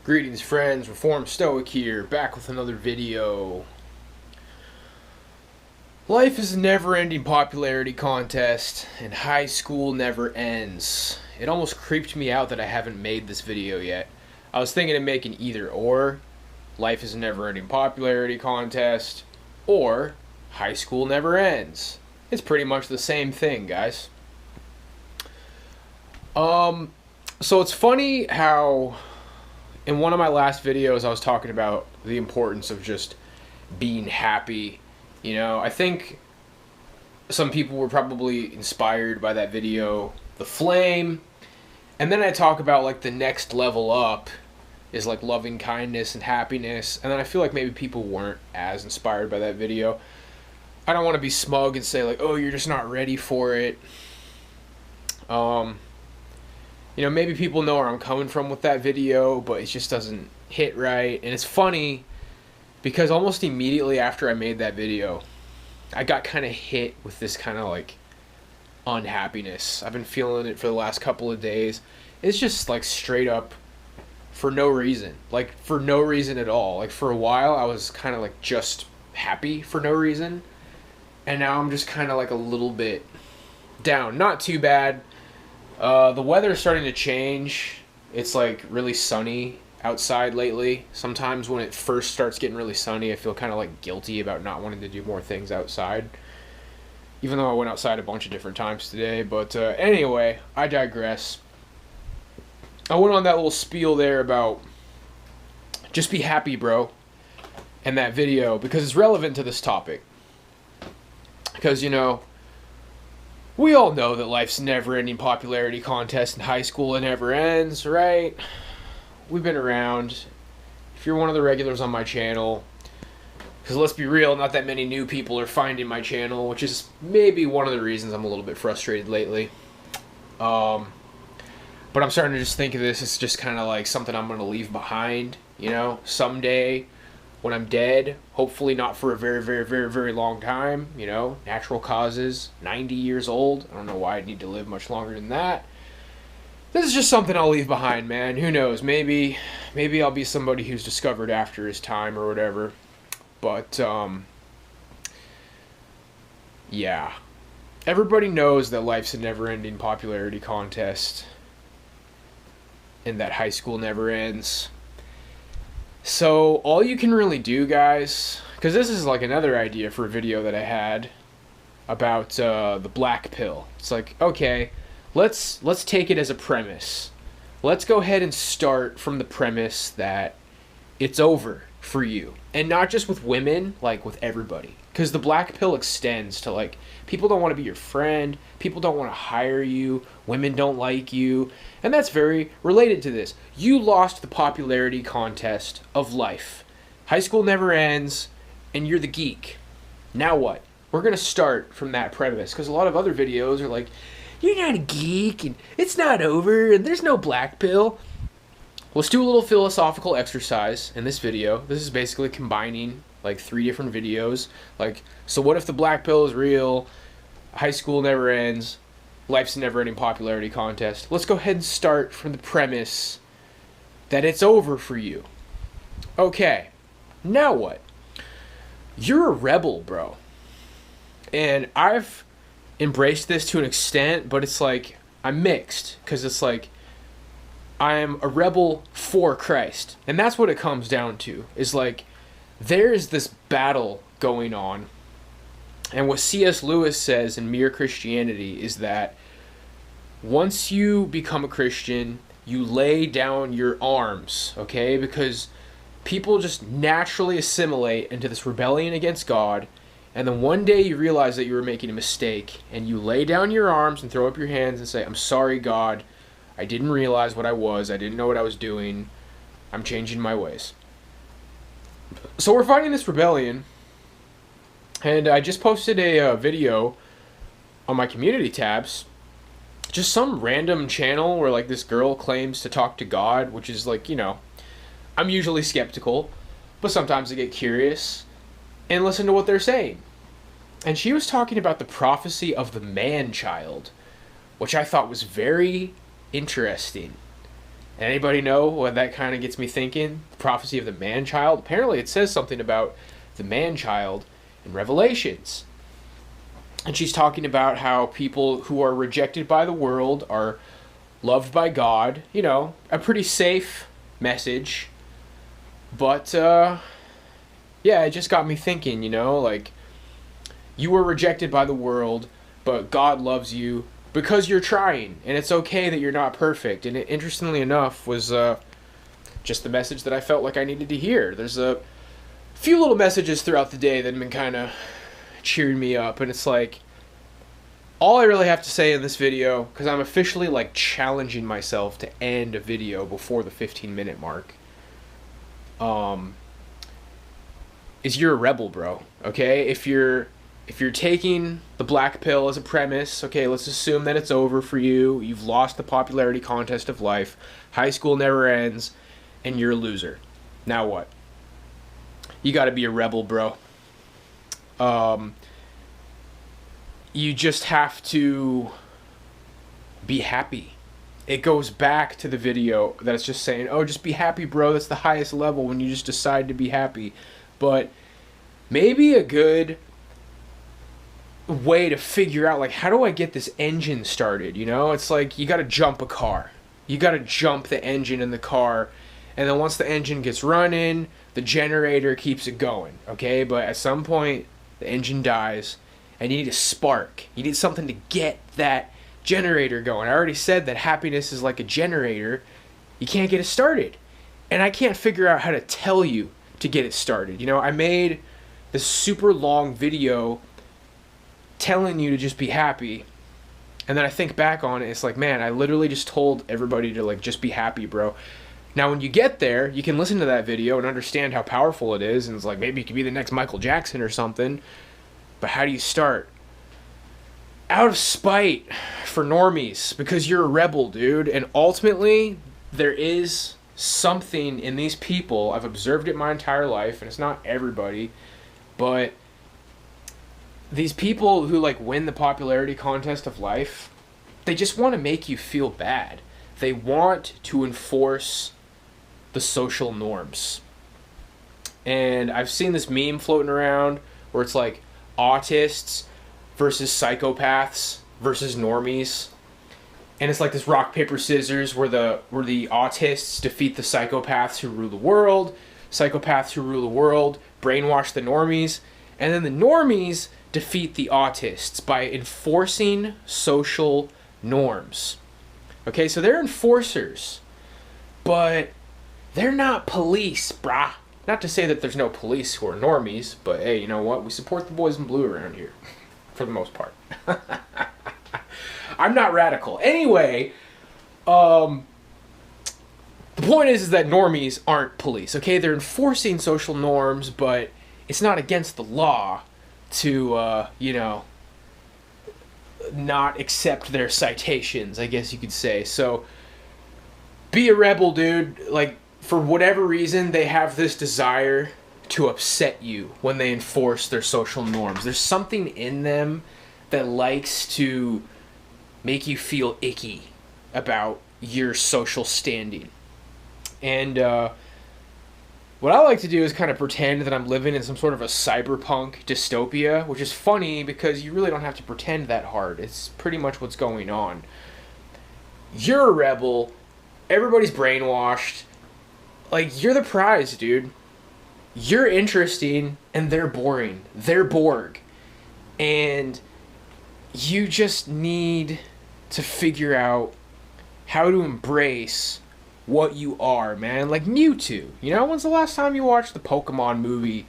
Greetings friends, Reformed Stoic here, back with another video. Life is a never-ending popularity contest, and high school never ends. It almost creeped me out that I haven't made this video yet. I was thinking of making either or, life is a never-ending popularity contest, or high school never ends. It's pretty much the same thing, guys. So it's funny how in one of my last videos I was talking about the importance of just being happy. You know, I think some people were probably inspired by that video, The Flame. And then I talk about like the next level up is like loving kindness and happiness. And then I feel like maybe people weren't as inspired by that video. I don't want to be smug and say like, oh, you're just not ready for it. You know, maybe people know where I'm coming from with that video, but it just doesn't hit right. And it's funny because almost immediately after I made that video, I got kind of hit with this kind of like unhappiness. I've been feeling it for the last couple of days. It's just like straight up for no reason. Like for no reason at all. Like for a while I was kind of like just happy for no reason. And now I'm just kind of like a little bit down. Not too bad. The weather's starting to change. It's like really sunny outside lately. Sometimes when it first starts getting really sunny, I feel kind of like guilty about not wanting to do more things outside. Even though I went outside a bunch of different times today. But anyway, I digress. I went on that little spiel there about just be happy, bro, in that video because it's relevant to this topic. Because, you know, we all know that life's a never-ending popularity contest in high school. It never ends, right? We've been around. If you're one of the regulars on my channel, because let's be real, not that many new people are finding my channel, which is maybe one of the reasons I'm a little bit frustrated lately. But I'm starting to just think of this as just kind of like something I'm going to leave behind, you know, someday when I'm dead, hopefully not for a very, very, very, very long time, you know, natural causes, 90 years old. I don't know why I'd need to live much longer than that. This is just something I'll leave behind, man. Who knows? Maybe I'll be somebody who's discovered after his time or whatever. But, yeah. Everybody knows that life's a never-ending popularity contest and that high school never ends. So all you can really do, guys, because this is like another idea for a video that I had about the black pill. It's like, okay, let's take it as a premise. Let's go ahead and start from the premise that it's over for you. And not just with women, like with everybody. Because the black pill extends to like, people don't want to be your friend, people don't want to hire you, women don't like you, and that's very related to this. You lost the popularity contest of life. High school never ends, and you're the geek. Now what? We're going to start from that premise, because a lot of other videos are like, you're not a geek, and it's not over, and there's no black pill. Let's do a little philosophical exercise in this video. This is basically combining like 3 different videos. Like, so what if the black pill is real? High school never ends. Life's a never-ending popularity contest. Let's go ahead and start from the premise that it's over for you. Okay, now what? You're a rebel, bro. And I've embraced this to an extent, but it's like, I'm mixed. Because it's like, I am a rebel for Christ. And that's what it comes down to. Is like, there's this battle going on. And what C.S. Lewis says in Mere Christianity is that once you become a Christian, you lay down your arms, okay? Because people just naturally assimilate into this rebellion against God. And then one day you realize that you were making a mistake. And you lay down your arms and throw up your hands and say, I'm sorry, God. I didn't realize what I was. I didn't know what I was doing. I'm changing my ways. So we're fighting this rebellion. And I just posted a video on my community tabs. Just some random channel where like this girl claims to talk to God, which is like, you know, I'm usually skeptical, but sometimes I get curious and listen to what they're saying. And she was talking about the prophecy of the man-child, which I thought was very interesting. Anybody know what that kind of gets me thinking? The prophecy of the man-child? Apparently it says something about the man-child in Revelations. And she's talking about how people who are rejected by the world are loved by God. You know, a pretty safe message. But, yeah, it just got me thinking, you know, like, you were rejected by the world, but God loves you because you're trying, and it's okay that you're not perfect. And it, interestingly enough, was just the message that I felt like I needed to hear. There's a few little messages throughout the day that have been kind of cheering me up, and it's like, all I really have to say in this video, because I'm officially like challenging myself to end a video before the 15-minute mark, is you're a rebel, bro. Okay, if you're taking the black pill as a premise, okay, let's assume that it's over for you. You've lost the popularity contest of life. High school never ends, and you're a loser. Now what? You got to be a rebel, bro. You just have to be happy. It goes back to the video that's just saying, oh, just be happy, bro. That's the highest level when you just decide to be happy. But maybe a good way to figure out, like, how do I get this engine started? You know, it's like you got to jump a car. You got to jump the engine in the car, and then once the engine gets running, the generator keeps it going, okay? But at some point, the engine dies, and you need a spark. You need something to get that generator going. I already said that happiness is like a generator. You can't get it started. And I can't figure out how to tell you to get it started. You know, I made this super long video telling you to just be happy, and then I think back on it, it's like, man, I literally just told everybody to, like, just be happy, bro. Now when you get there, you can listen to that video and understand how powerful it is, and it's like, maybe you could be the next Michael Jackson or something. But how do you start? Out of spite for normies, because you're a rebel, dude. And ultimately, there is something in these people. I've observed it my entire life, and it's not everybody, but these people who, like, win the popularity contest of life, they just want to make you feel bad. They want to enforce the social norms. And I've seen this meme floating around where it's like autists versus psychopaths versus normies. And it's like this rock, paper, scissors where the autists defeat the psychopaths who rule the world. Psychopaths who rule the world brainwash the normies. And then the normies defeat the autists by enforcing social norms. Okay, so they're enforcers, but they're not police, brah. Not to say that there's no police who are normies, but hey, you know what? We support the boys in blue around here, for the most part. I'm not radical. Anyway, the point is that normies aren't police, okay? They're enforcing social norms, but it's not against the law to, you know, not accept their citations, I guess you could say. So, be a rebel, dude. Like, for whatever reason, they have this desire to upset you when they enforce their social norms. There's something in them that likes to make you feel icky about your social standing. And, what I like to do is kind of pretend that I'm living in some sort of a cyberpunk dystopia, which is funny because you really don't have to pretend that hard. It's pretty much what's going on. You're a rebel. Everybody's brainwashed. Like, you're the prize, dude. You're interesting, and they're boring. They're Borg. And you just need to figure out how to embrace what you are, man. Like Mewtwo. You know, when's the last time you watched the Pokemon movie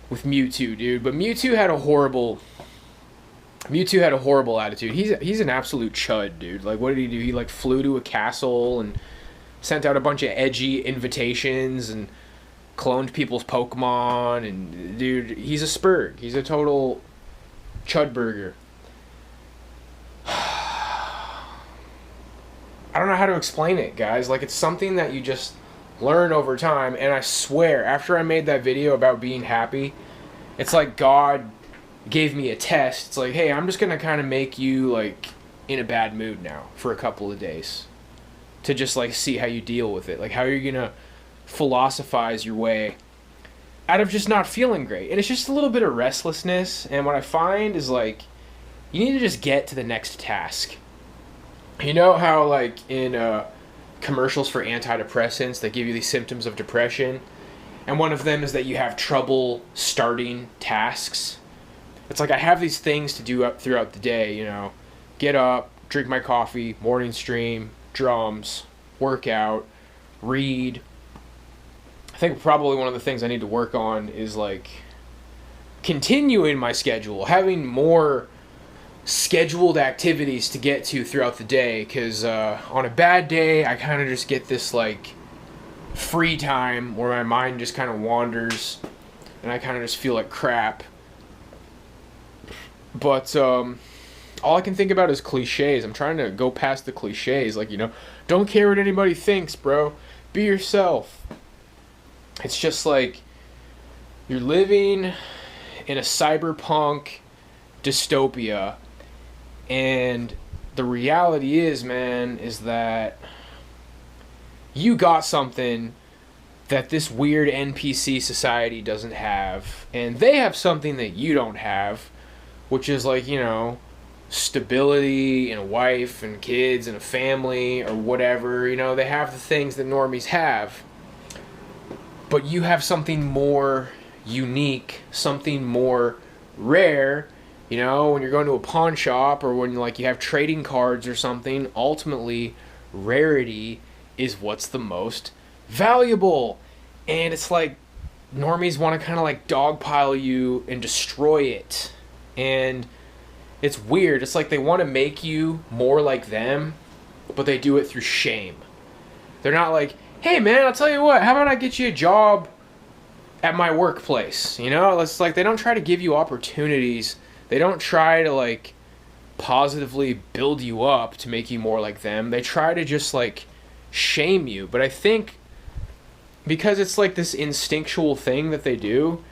with Mewtwo, dude? But Mewtwo had a horrible attitude. He's an absolute chud, dude. Like, what did he do? He, like, flew to a castle and sent out a bunch of edgy invitations and cloned people's Pokemon. And, dude, he's a spurg. He's a total chudburger. I don't know how to explain it, guys. Like, it's something that you just learn over time. And I swear, after I made that video about being happy, it's like God gave me a test. It's like, hey, I'm just going to kind of make you, like, in a bad mood now for a couple of days. to just like see how you deal with it. Like, how are you gonna philosophize your way out of just not feeling great? And it's just a little bit of restlessness. And what I find is like, you need to just get to the next task. You know how like in commercials for antidepressants, they give you these symptoms of depression, and one of them is that you have trouble starting tasks. It's like, I have these things to do up throughout the day, you know, get up, drink my coffee, morning stream, drums, workout, read. I think probably one of the things I need to work on is like continuing my schedule, having more scheduled activities to get to throughout the day, because on a bad day I kind of just get this like free time where my mind just kind of wanders and I kind of just feel like crap. But all I can think about is cliches. I'm trying to go past the cliches, like, you know, don't care what anybody thinks, bro, be yourself. It's just like you're living in a cyberpunk dystopia. And the reality is, man, is that you got something that this weird NPC society doesn't have. And they have something that you don't have, which is like, you know, stability and a wife and kids and a family or whatever. You know, they have the things that normies have. But you have something more unique, something more rare. You know, when you're going to a pawn shop or when like you have trading cards or something, ultimately rarity is what's the most valuable. And it's like normies want to kind of like dogpile you and destroy it. And it's weird. It's like they want to make you more like them, but they do it through shame. They're not like, hey man, I'll tell you what, how about I get you a job at my workplace? You know, it's like they don't try to give you opportunities. They don't try to like positively build you up to make you more like them. They try to just like shame you. But I think because it's like this instinctual thing that they do,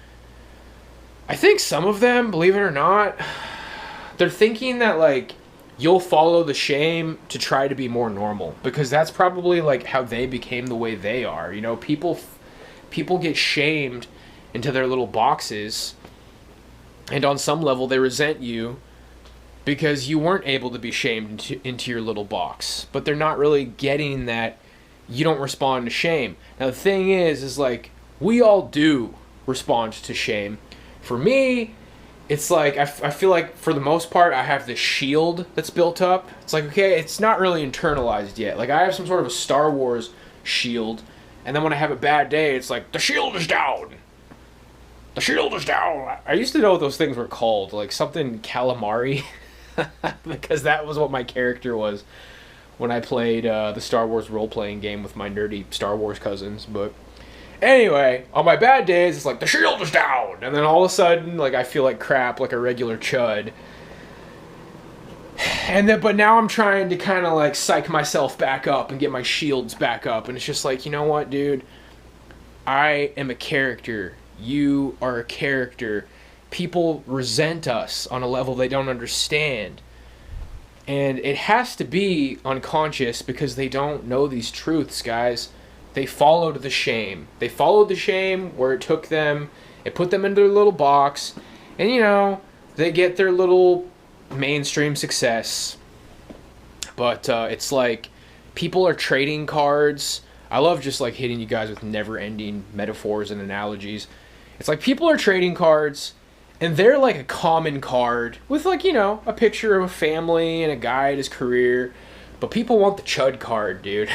I think some of them, believe it or not, they're thinking that like you'll follow the shame to try to be more normal, because that's probably like how they became the way they are. You know, people get shamed into their little boxes. And on some level, they resent you because you weren't able to be shamed into your little box. But they're not really getting that you don't respond to shame. Now, the thing is like, we all do respond to shame. For me, it's like, I feel like for the most part, I have this shield that's built up. It's like, okay, it's not really internalized yet. Like, I have some sort of a Star Wars shield. And then when I have a bad day, it's like, the shield is down. The shield is down. I used to know what those things were called, like something calamari, because that was what my character was when I played the Star Wars role-playing game with my nerdy Star Wars cousins. But anyway, on my bad days, it's like, the shield is down, and then all of a sudden, like, I feel like crap, like a regular chud. And then, but now I'm trying to kind of like psych myself back up and get my shields back up, and it's just like, you know what, dude? I am a character. You are a character. People resent us on a level they don't understand. And it has to be unconscious because they don't know these truths, guys. They followed the shame. They followed the shame where it took them. It put them into their little box. And, you know, they get their little mainstream success. But it's like people are trading cards. I love just like hitting you guys with never-ending metaphors and analogies. It's like people are trading cards, and they're like a common card with like, you know, a picture of a family and a guy at his career. But people want the chud card, dude.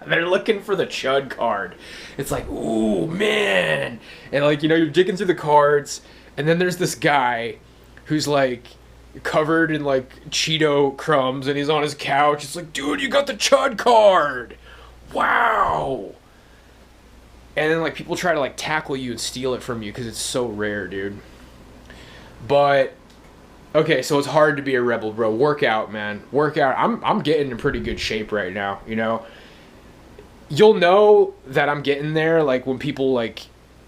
They're looking for the chud card. It's like, ooh, man. And like, you know, you're digging through the cards, and then there's this guy who's like covered in like Cheeto crumbs, and he's on his couch. It's like, dude, you got the chud card. Wow. And then like people try to like tackle you and steal it from you because it's so rare, dude. But okay, so it's hard to be a rebel, bro. Work out, man. Work out. I'm getting in pretty good shape right now, you know. You'll know that I'm getting there like when people like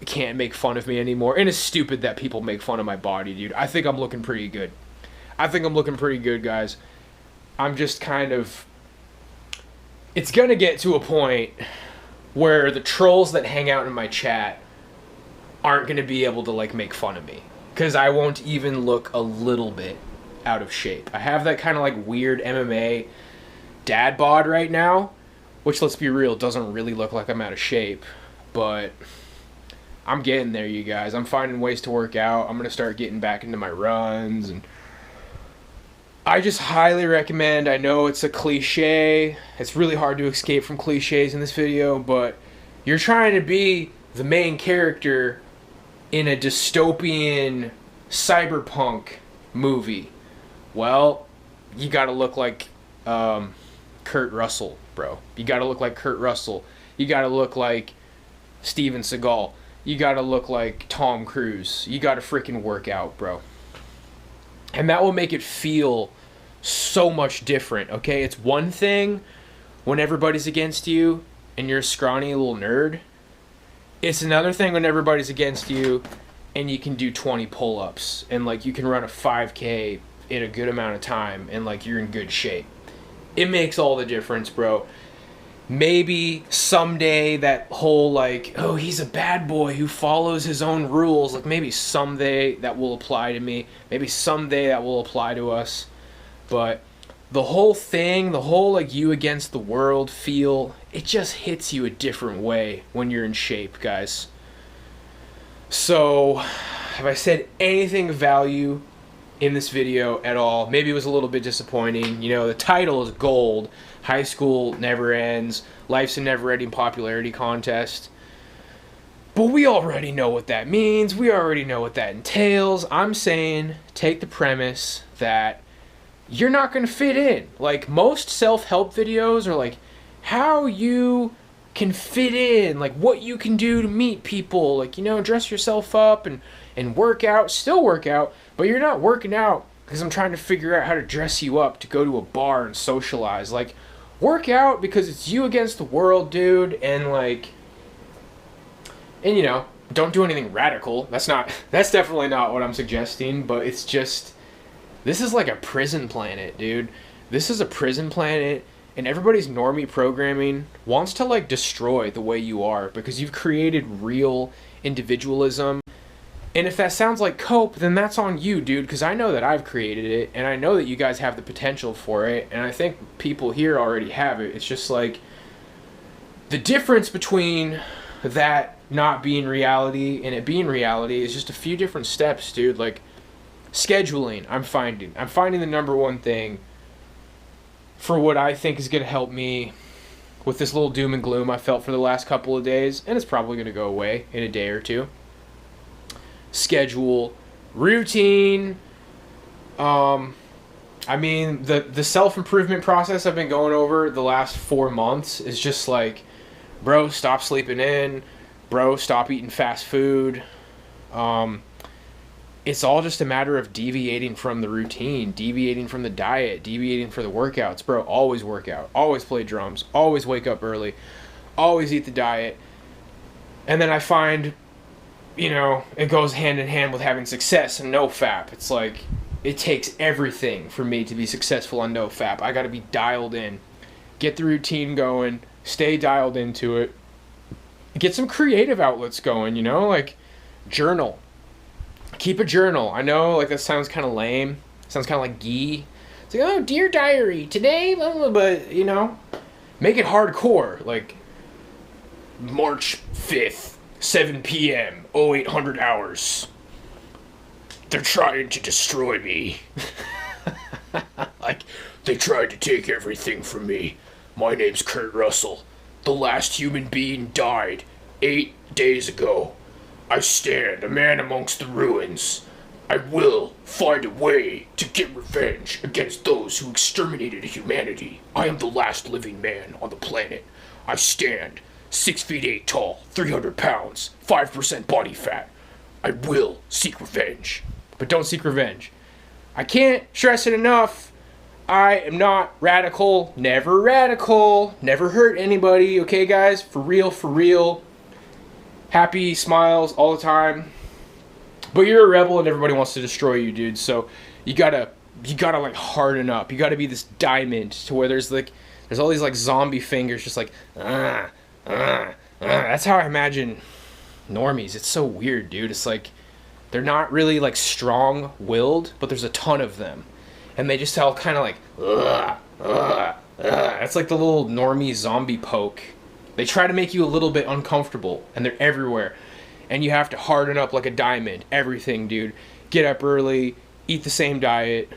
can't make fun of me anymore. And it's stupid that people make fun of my body, dude. I think I'm looking pretty good. I think I'm looking pretty good, guys. I'm just kind of it's gonna get to a point where the trolls that hang out in my chat aren't gonna be able to like make fun of me, because I won't even look a little bit out of shape. I have that kind of like weird MMA dad bod right now, which, let's be real, doesn't really look like I'm out of shape, but I'm getting there, you guys. I'm finding ways to work out. I'm gonna start getting back into my runs, and I just highly recommend. I know it's a cliche. It's really hard to escape from cliches in this video, but you're trying to be the main character in a dystopian cyberpunk movie. Well, you gotta look like Kurt Russell, bro. You gotta look like Kurt Russell. You gotta look like Steven Seagal. You gotta look like Tom Cruise. You gotta freaking work out, bro. And that will make it feel so much different, okay? It's one thing when everybody's against you and you're a scrawny little nerd. It's another thing when everybody's against you and you can do 20 pull-ups and like you can run a 5K in a good amount of time and like you're in good shape. It makes all the difference, bro. Maybe someday that whole like, oh, he's a bad boy who follows his own rules, like maybe someday that will apply to me. Maybe someday that will apply to us. But the whole thing, the whole like you against the world feel, it just hits you a different way when you're in shape, guys. So, have I said anything of value in this video at all? Maybe it was a little bit disappointing. You know, the title is gold. High school never ends. Life's a never-ending popularity contest. But we already know what that means. We already know what that entails. I'm saying take the premise that you're not going to fit in. Like, most self-help videos are like how you can fit in, like what you can do to meet people, like, you know, dress yourself up and work out, still work out, but you're not working out because I'm trying to figure out how to dress you up to go to a bar and socialize. Like, work out because it's you against the world, dude, and like, and you know, don't do anything radical. That's definitely not what I'm suggesting, but it's just, this is like a prison planet, dude. This is a prison planet, and everybody's normie programming wants to like destroy the way you are because you've created real individualism. And if that sounds like cope, then that's on you, dude, because I know that I've created it, and I know that you guys have the potential for it, and I think people here already have it. It's just like, the difference between that not being reality and it being reality is just a few different steps, dude. Like, scheduling, I'm finding the number one thing for what I think is going to help me with this little doom and gloom I felt for the last couple of days, and it's probably going to go away in a day or two. Schedule, routine. I mean, the self-improvement process I've been going over the last 4 months is just like, bro, stop sleeping in, bro, stop eating fast food. It's all just a matter of deviating from the routine, deviating from the diet, deviating for the workouts. Bro, always work out, always play drums, always wake up early, always eat the diet. And then I find, you know, it goes hand in hand with having success and no-fap. It's like, it takes everything for me to be successful on no-fap. I got to be dialed in, get the routine going, stay dialed into it, get some creative outlets going, you know, like journal. Keep a journal. I know, like, that sounds kind of lame. Sounds kind of like gee. It's like, oh, dear diary, today, blah, blah, blah. But, you know, make it hardcore. Like, March 5th, 7 p.m., 0800 hours. They're trying to destroy me. Like, they tried to take everything from me. My name's Kurt Russell. The last human being died 8 days ago. I stand, a man amongst the ruins. I will find a way to get revenge against those who exterminated humanity. I am the last living man on the planet. I stand, 6 feet 8 tall, 300 pounds, 5% body fat. I will seek revenge. But don't seek revenge. I can't stress it enough. I am not radical, never hurt anybody, okay guys? For real. Happy smiles all the time. But you're a rebel and everybody wants to destroy you, dude. So you gotta like harden up. You gotta be this diamond to where there's like There's all these like zombie fingers just like, That's how I imagine normies. It's so weird, dude. It's like they're not really like strong-willed, but there's a ton of them. And they just all kind of like, That's like the little normie zombie poke. They try to make you a little bit uncomfortable, and they're everywhere. And you have to harden up like a diamond. Everything, dude. Get up early, eat the same diet,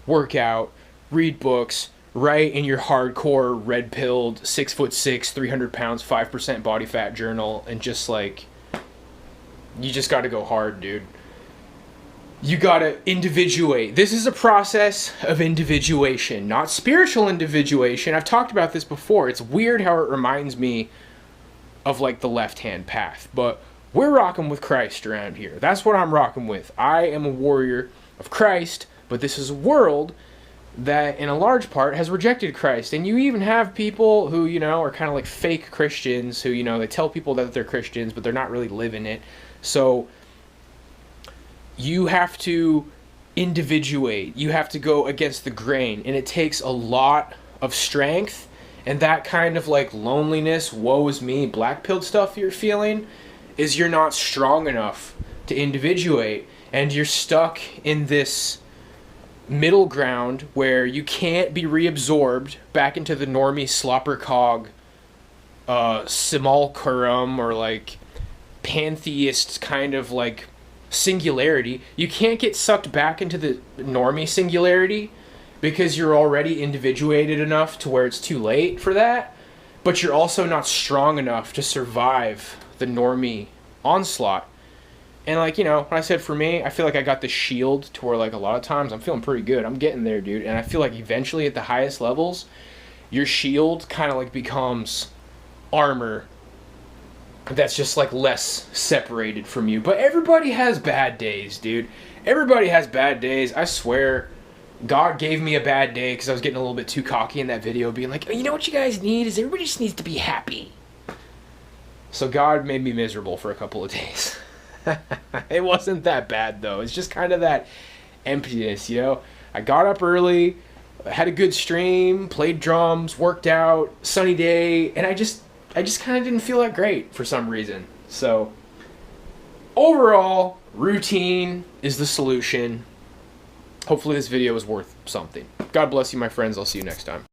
work out, read books, write in your hardcore red-pilled 6'6", 300 pounds, 5% body fat journal, and just like, you just got to go hard, dude. You got to individuate. This is a process of individuation, not spiritual individuation. I've talked about this before. It's weird how it reminds me of like the left-hand path, but we're rocking with Christ around here. That's what I'm rocking with. I am a warrior of Christ, but this is a world that in a large part has rejected Christ. And you even have people who, you know, are kind of like fake Christians who, you know, they tell people that they're Christians, but they're not really living it. So you have to individuate. You have to go against the grain, and it takes a lot of strength. And that kind of like loneliness, woe is me, black-pilled stuff you're feeling is you're not strong enough to individuate, and you're stuck in this middle ground where you can't be reabsorbed back into the normie slopper cog simulacrum or like pantheist kind of like singularity. You can't get sucked back into the normie singularity because you're already individuated enough to where it's too late for that, but you're also not strong enough to survive the normie onslaught. And like, you know, when I said for me, I feel like I got the shield to where like a lot of times I'm feeling pretty good. I'm getting there, dude. And I feel like eventually at the highest levels, your shield kind of like becomes armor that's just like less separated from you. But everybody has bad days, dude. Everybody has bad days. I swear, God gave me a bad day because I was getting a little bit too cocky in that video, being like, oh, you know what you guys need is everybody just needs to be happy. So God made me miserable for a couple of days. It wasn't that bad though. It's just kind of that emptiness, you know. I got up early, had a good stream, played drums, worked out, sunny day, and I just kind of didn't feel that great for some reason. So overall, routine is the solution. Hopefully this video was worth something. God bless you, my friends. I'll see you next time.